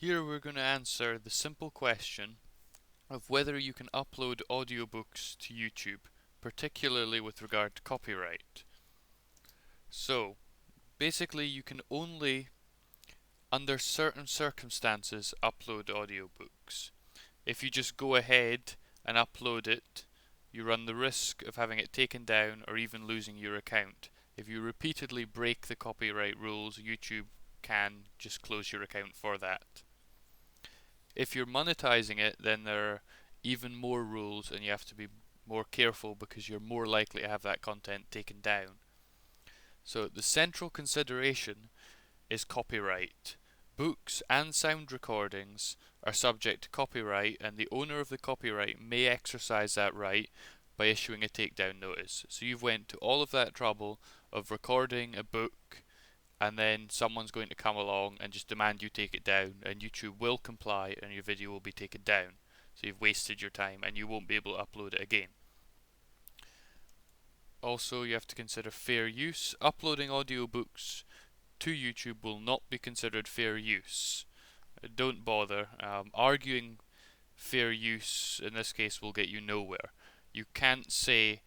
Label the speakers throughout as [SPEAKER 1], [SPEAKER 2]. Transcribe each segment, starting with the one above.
[SPEAKER 1] Here we're going to answer the simple question of whether you can upload audiobooks to YouTube, particularly with regard to copyright. So, basically you can only, under certain circumstances, upload audiobooks. If you just go ahead and upload it, you run the risk of having it taken down or even losing your account. If you repeatedly break the copyright rules, YouTube can just close your account for that. If you're monetizing it, then there are even more rules and you have to be more careful because you're more likely to have that content taken down. So the central consideration is copyright. Books and sound recordings are subject to copyright, and the owner of the copyright may exercise that right by issuing a takedown notice. So you've went to all of that trouble of recording a book, and then someone's going to come along and just demand you take it down, and YouTube will comply and your video will be taken down. So you've wasted your time and you won't be able to upload it again. Also, you have to consider fair use. Uploading audiobooks to YouTube will not be considered fair use. Don't bother. Arguing fair use in this case will get you nowhere. You can't say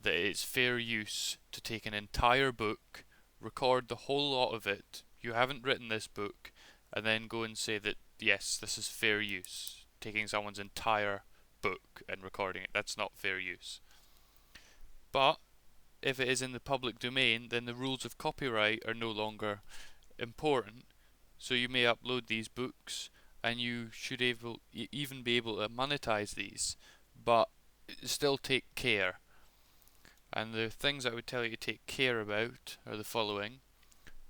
[SPEAKER 1] that it's fair use to take an entire book, record the whole lot of it, you haven't written this book, and then go and say that yes, this is fair use. Taking someone's entire book and recording it, that's not fair use. But if it is in the public domain, then the rules of copyright are no longer important. So you may upload these books and you should even be able to monetize these, but still take care. And the things I would tell you to take care about are the following.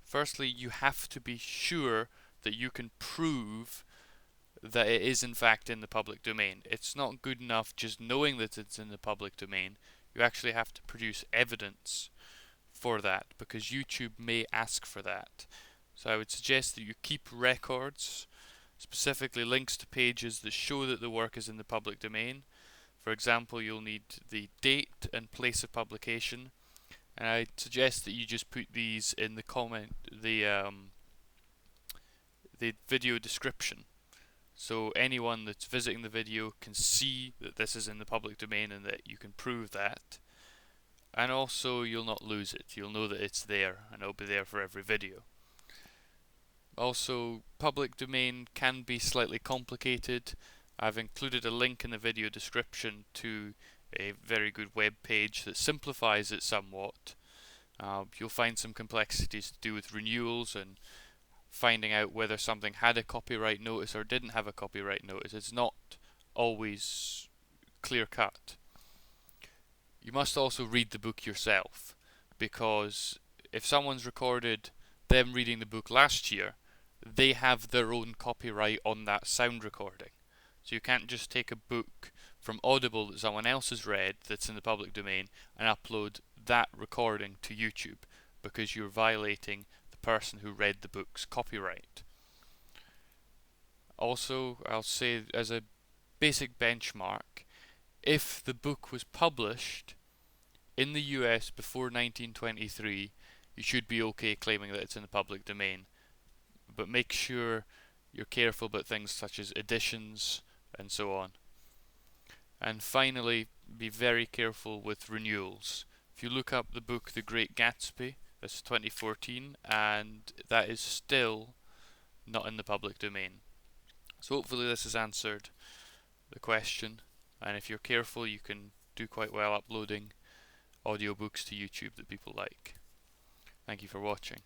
[SPEAKER 1] Firstly, you have to be sure that you can prove that it is in fact in the public domain. It's not good enough just knowing that it's in the public domain. You actually have to produce evidence for that, because YouTube may ask for that. So I would suggest that you keep records, specifically links to pages that show that the work is in the public domain. For example, you'll need the date and place of publication, and I suggest that you just put these in the video description, so anyone that's visiting the video can see that this is in the public domain and that you can prove that. And also, you'll not lose it. You'll know that it's there and it'll be there for every video. Also, public domain can be slightly complicated. I've included a link in the video description to a very good web page that simplifies it somewhat. You'll find some complexities to do with renewals and finding out whether something had a copyright notice or didn't have a copyright notice. It's not always clear cut. You must also read the book yourself, because if someone's recorded them reading the book last year, they have their own copyright on that sound recording. So you can't just take a book from Audible that someone else has read that's in the public domain and upload that recording to YouTube, because you're violating the person who read the book's copyright. Also, I'll say as a basic benchmark, if the book was published in the US before 1923, you should be okay claiming that it's in the public domain. But make sure you're careful about things such as editions and so on. And finally, be very careful with renewals. If you look up the book The Great Gatsby, that's 2014, and that is still not in the public domain. So hopefully this has answered the question, and if you're careful you can do quite well uploading audiobooks to YouTube that people like. Thank you for watching.